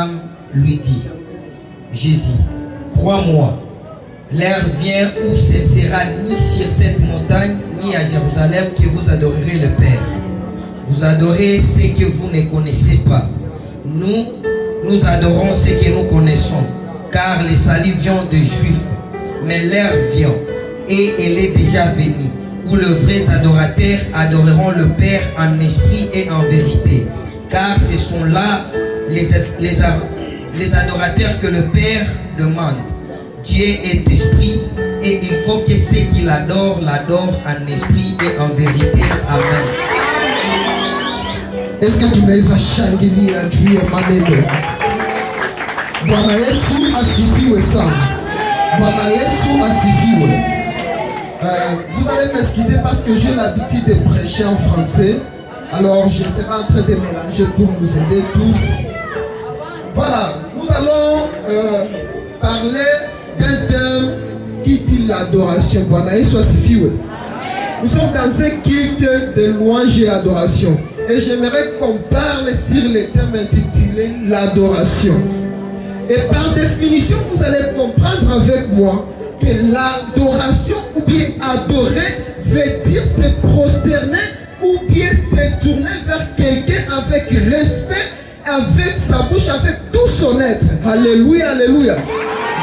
femme lui dit, Jésus, crois-moi, l'heure vient où ce ne sera ni sur cette montagne, ni à Jérusalem que vous adorerez le Père. Vous adorez ce que vous ne connaissez pas. Nous adorons ce que nous connaissons, car le salut vient des Juifs. Mais l'heure vient, et elle est déjà venue, où les vrais adorateurs adoreront le Père en esprit et en vérité. Car ce sont là les adorateurs que le Père demande. Dieu est esprit, et il faut que ceux qui l'adorent en esprit et en vérité. Amen. Est-ce que tunaweza shangilia juu ya maneno? Bwana Yesu asifiwe sana. Bwana Yesu asifiwe. Vous allez m'excuser parce que j'ai l'habitude de prêcher en français. Alors je serai en train de mélanger pour nous aider tous. Voilà, nous allons parler d'un thème qui dit l'adoration. Bwana Yesu asifiwe. Nous sommes dans un culte de louange et adoration. Et j'aimerais qu'on parle sur le thème intitulé l'adoration. Et par définition, vous allez comprendre avec moi que l'adoration ou bien adorer veut dire se prosterner ou bien se tourner vers quelqu'un avec respect, avec sa bouche, avec tout son être. Alléluia, alléluia.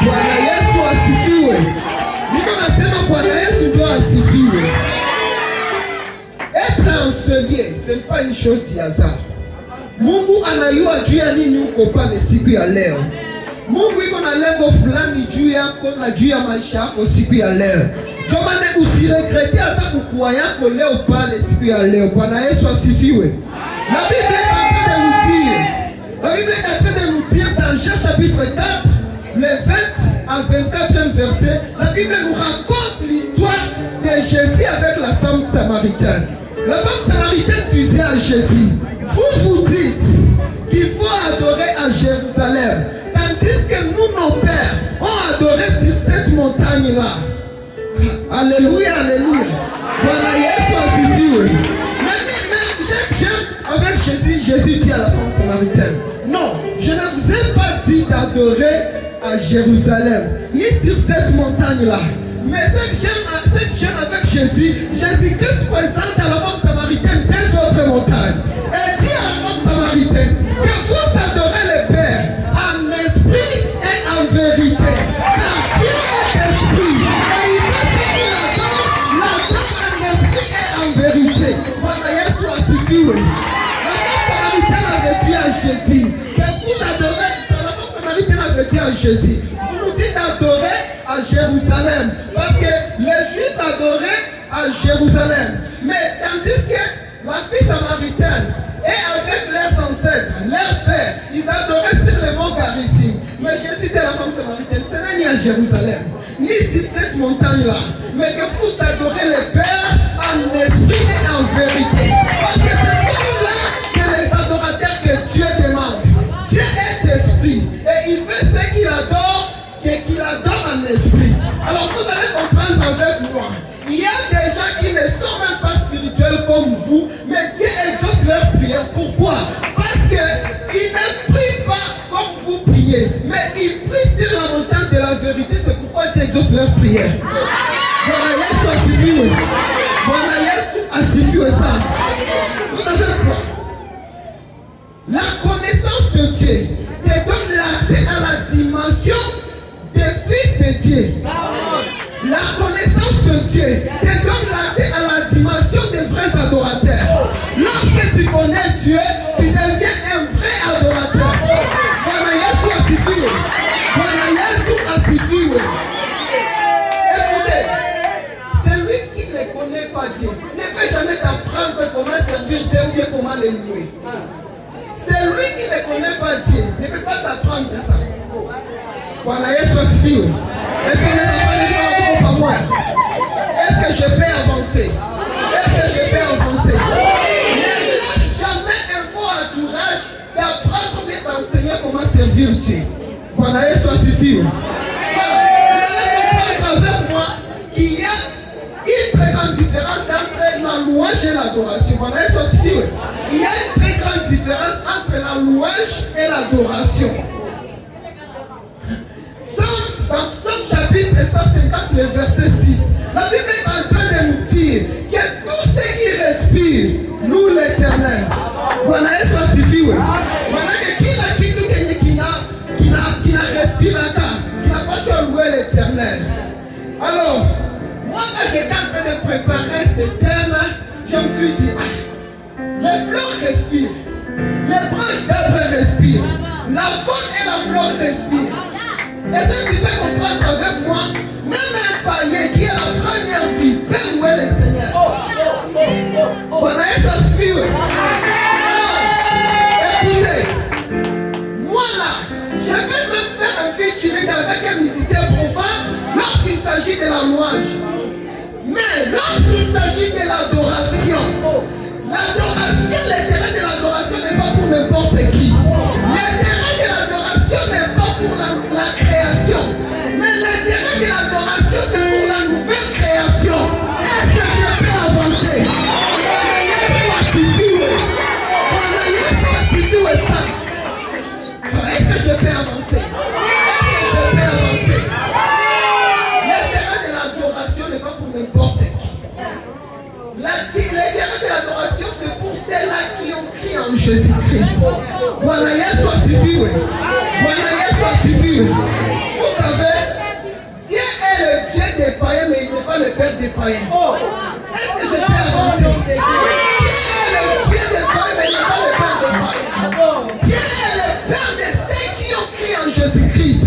Bwana Yesu asifiwe. Niko nasema Bwana Yesu ndio asifiwe. Être enseignant, ce n'est pas une chose du hasard. Mungu anayua juu ya nini uko pale siku ya leo. Mungu iko na lengo fulani juu yako na juu ya maisha yako siku ya leo. Ndio maana usiregrete hata kukua yako leo pale siku ya leo. Bwana Yesu asifiwe. La Bible est en train de nous dire, la Bible est en train de nous dire dans Jean chapitre 4, le 20 à 24e verset, la Bible nous raconte l'histoire de Jésus avec la femme samaritaine. La femme samaritaine disait à Jésus, vous dites qu'il faut adorer à Jérusalem, tandis que nous, nos pères, ont adoré sur cette montagne-là. Alléluia, alléluia. Bwana Yesu asifiwe. Même j'aime avec Jésus, Jésus dit à la femme samaritaine, non, je ne vous ai pas dit d'adorer à Jérusalem, ni sur cette montagne-là. Mais ce que j'aime avec Jésus, Jésus-Christ présente à la femme samaritaine deux autres montagnes. Et dit à la femme samaritaine que vous adorez le Père en esprit et en vérité. Car Dieu est esprit. Et il veut qu'il l'adore en esprit et en vérité. Bwana Yesu asifiwe. La femme samaritaine avait dit à Jésus que vous adorez, la femme samaritaine avait dit à Jésus, vous nous dites d'adorer à Jérusalem, parce que les Juifs adoraient à Jérusalem, mais tandis que la fille samaritaine et avec leurs ancêtres, leurs pères, ils adoraient sur le mont Garizim. Mais Jésus dit à la femme samaritaine, ce n'est ni à Jérusalem, ni sur cette montagne-là, mais que vous adorez le Père en esprit et en vérité, parce que ce sont là que les adorateurs que Dieu demande. Dieu est esprit et il fait ce qu'il adore, qu'il adore en esprit. Alors vous allez comprendre avec moi, il y a des gens qui ne sont même pas spirituels comme vous, mais Dieu exauce leurs prières. Pourquoi? Parce qu'ils ne prient pas comme vous priez, mais ils prient sur la montagne de la vérité. C'est pourquoi Dieu exauce leurs prières. Bwana Yesu asifiwe. Bwana Yesu asifiwe sana. Vous savez quoi? La connaissance de Dieu te donne l'accès à la dimension des fils de Dieu. La connaissance de Dieu te donne l'accès à la dimension des vrais adorateurs. Lorsque tu connais Dieu, tu deviens un vrai adorateur. Bwana Yesu asifiwe. Bwana Yesu asifiwe. Écoutez, celui qui ne connaît pas Dieu ne peut jamais t'apprendre comment servir Dieu ou bien comment le louer. Celui qui ne connaît pas Dieu ne peut pas t'apprendre ça. Bwana Yesu asifiwe. Est-ce que mes enfants ne vont pas moi? Est-ce que je peux avancer? Est-ce que je peux avancer? Ne laisse jamais un faux entourage d'apprendre et d'enseigner comment servir Dieu. Bwana Yesu asifiwe. Voilà. Vous allez comprendre avec moi qu'il y a une très grande différence entre la louange et l'adoration. Bwana Yesu asifiwe. Il y a une très grande différence entre la louange et l'adoration. Dans Psaume chapitre 150, le verset 6, la Bible est en train de nous dire que tout ce qui respire loue l'Éternel. Voilà, et soit suffit. Voilà que qui n'a respiré, qui n'a pas su louer l'Éternel. Alors, moi quand j'étais en train de préparer ce thème, je me suis dit, les fleurs respirent, les branches d'arbres respirent, la faune et la flore respirent. Et si tu peux comprendre avec moi, même un païen qui a la première vie peut louer le Seigneur. Voilà, et ça suffit. Alors, écoutez, moi là, je vais même faire un featuring avec un musicien profane lorsqu'il s'agit de la louange. Mais lorsqu'il s'agit de l'adoration, l'intérêt de l'adoration n'est pas pour n'importe qui. L'intérêt de l'adoration n'est pas pour la création. Mais l'intérêt de l'adoration, c'est pour la nouvelle création. Est-ce que je peux avancer? Est-ce que je peux avancer? L'intérêt de l'adoration n'est pas pour n'importe qui. L'intérêt de l'adoration, c'est pour ceux-là qui ont crié en Jésus-Christ. Voilà, soit suffit. Vous savez, Dieu est le Dieu des païens, mais il n'est pas le Père des païens. Est-ce que je peux avancer? Dieu est le Dieu des païens, mais il n'est pas le Père des païens. Dieu est le Père de ceux qui ont crié en Jésus-Christ.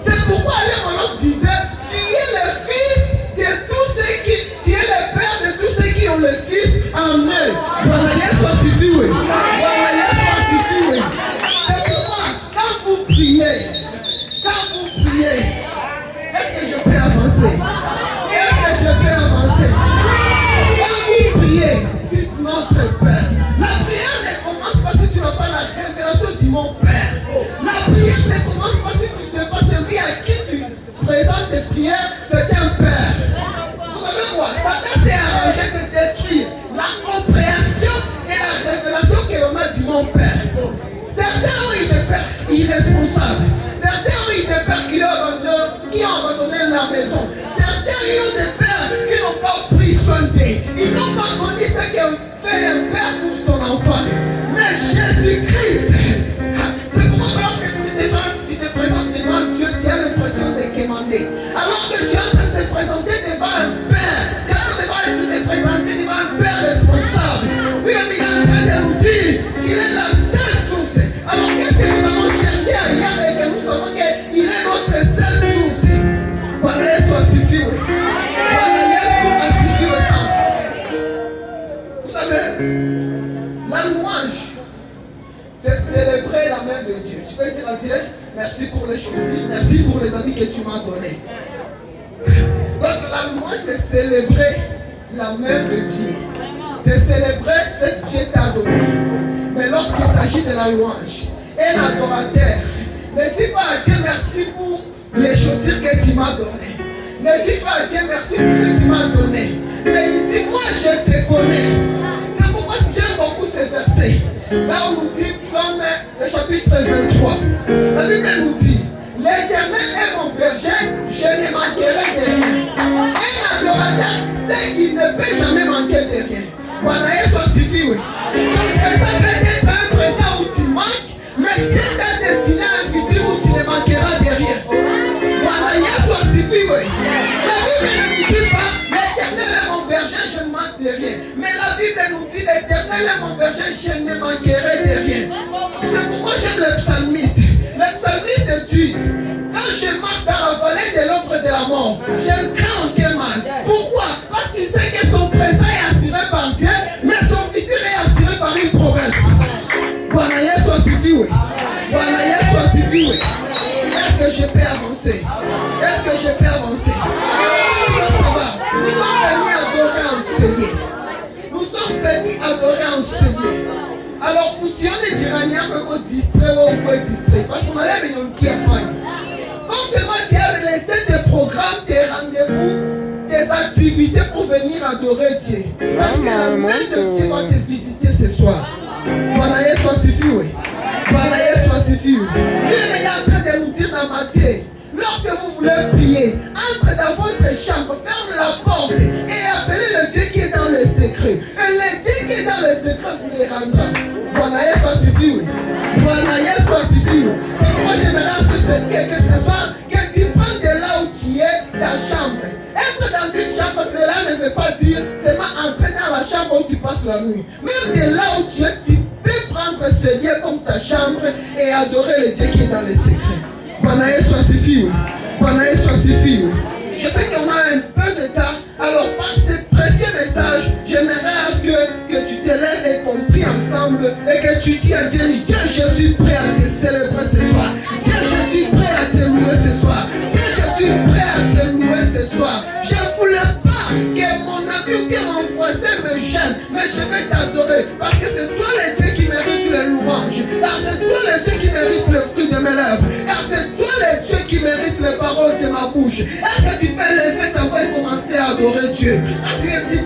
C'est pourquoi l'homme disait, tu es le Fils de tous ceux qui... Tu es le Père de tous ceux qui ont le Fils en eux. Voilà, soit suffit. C'est pourquoi, quand vous priez, est-ce que je peux avancer? Quand vous priez, dites notre Père. La prière ne commence pas si tu n'as pas la révélation du mon Père. La prière ne commence pas si tu ne sais pas celui à qui tu présentes tes prières, c'est un Père. Vous savez quoi? Satan s'est arrangé de détruire la compréhension et la révélation que l'on a du mon Père. Certains ont eu des pères irresponsables. Certains ont eu des pères qui ont abandonné la maison. Certains ont des pères qui n'ont pas pris soin d'eux. Ils n'ont pas connu ce qu'un fait un père pour son enfant. Mais Jésus-Christ, c'est pourquoi lorsque tu te présentes devant Dieu, tu as l'impression de quémander. Alors que tu es en train de te présenter devant un père, tu es en train de te présenter devant un père responsable. Oui, mais il est en train de nous dire qu'il est la seule source. Alors qu'est-ce que nous allons chercher ailleurs et que nous savons qu'il est notre seule source? Voilà, soit suffit. Vous savez, la louange, c'est célébrer la main de Dieu. Tu peux dire à Dieu, merci pour les chaussures, merci pour les habits que tu m'as donnés. Donc la louange, c'est célébrer la main de Dieu. C'est célébrer ce que Dieu t'a donné. Mais lorsqu'il s'agit de la louange, un adorateur ne dit pas à Dieu merci pour les chaussures que tu m'as données. Ne dis pas à Dieu merci pour ce que tu m'as donné. Mais il dit, moi je te connais. C'est pourquoi j'aime beaucoup ces versets. Là où nous dit, Psaume le chapitre 23. La Bible nous dit, l'Éternel est mon berger, je ne manquerai de rien. Un adorateur sait qu'il ne peut jamais manquer de rien. Voilà, ça suffit, oui. Ton présent peut être un présent où tu manques, mais Dieu t'a destiné à un futur où tu ne manqueras de rien. Voilà, ça suffit, oui. La Bible ne nous dit pas, l'Éternel est mon berger, je ne manque de rien. Mais la Bible nous dit, l'Éternel est mon berger, je ne manquerai de rien. C'est pourquoi j'aime le psalmiste. Le psalmiste dit, quand je marche dans la vallée de l'ombre de la mort, je ne crains aucun mal. Pourquoi? Parce qu'il sait que son présent est assuré par Dieu, mais son futur est assuré par une promesse. Voilà, soit suffit, oui. Voilà, soit suffit, oui. Est-ce que je peux avancer? Est-ce que je peux avancer? Tu dois savoir, nous sommes venus adorer en Seigneur. Nous sommes venus adorer en Seigneur. Alors, pour si on est tirania, on peut distraire ou on peut distraire. Parce qu'on a l'air de qui a failli. Comme c'est moi qui ai laissé des programmes, des rendez-vous, des activités pour venir adorer Dieu. Sache que la main de Dieu va te visiter ce soir. Voilà, Bwana Yesu asifiwe. Bwana Yesu asifiwe. Lui, il est en train de nous dire dans Matthieu, lorsque vous voulez prier, entre dans votre chambre, ferme la porte et appelez le Dieu qui est dans le secret. Et le Dieu qui est dans le secret vous les rendra. Bwana Yesu asifiwe. Bwana Yesu asifiwe. C'est pourquoi j'aimerais que ce soir, que tu prennes de là où tu es, ta chambre. Être dans une chambre, cela ne veut pas dire seulement entrer dans la chambre où tu passes la nuit. Même de là où tu es, tu peux prendre ce lieu comme ta chambre et adorer le Dieu qui est dans le secret. Bwana Yesu asifiwe. Bwana Yesu asifiwe. Je sais qu'on a un peu de temps, alors par ce précieux message, j'aimerais à ce que tu te lèves et qu'on prie ensemble et que tu dis à Dieu, Dieu, je suis prêt à te célébrer ce soir. Dieu, je suis prêt à te louer ce soir. Dieu, je suis prêt à te louer ce soir. Je ne voulais pas que mon ami ou que mon voisin me gêne, mais je vais t'adorer parce que c'est toi le Dieu qui mérite les louanges. Car c'est toi le Dieu qui mérite le fruit de mes lèvres. Car c'est toi le Dieu qui mérite les paroles de ma bouche. Est-ce que tu peux lever ta voix et commencer à adorer Dieu? Est-ce que tu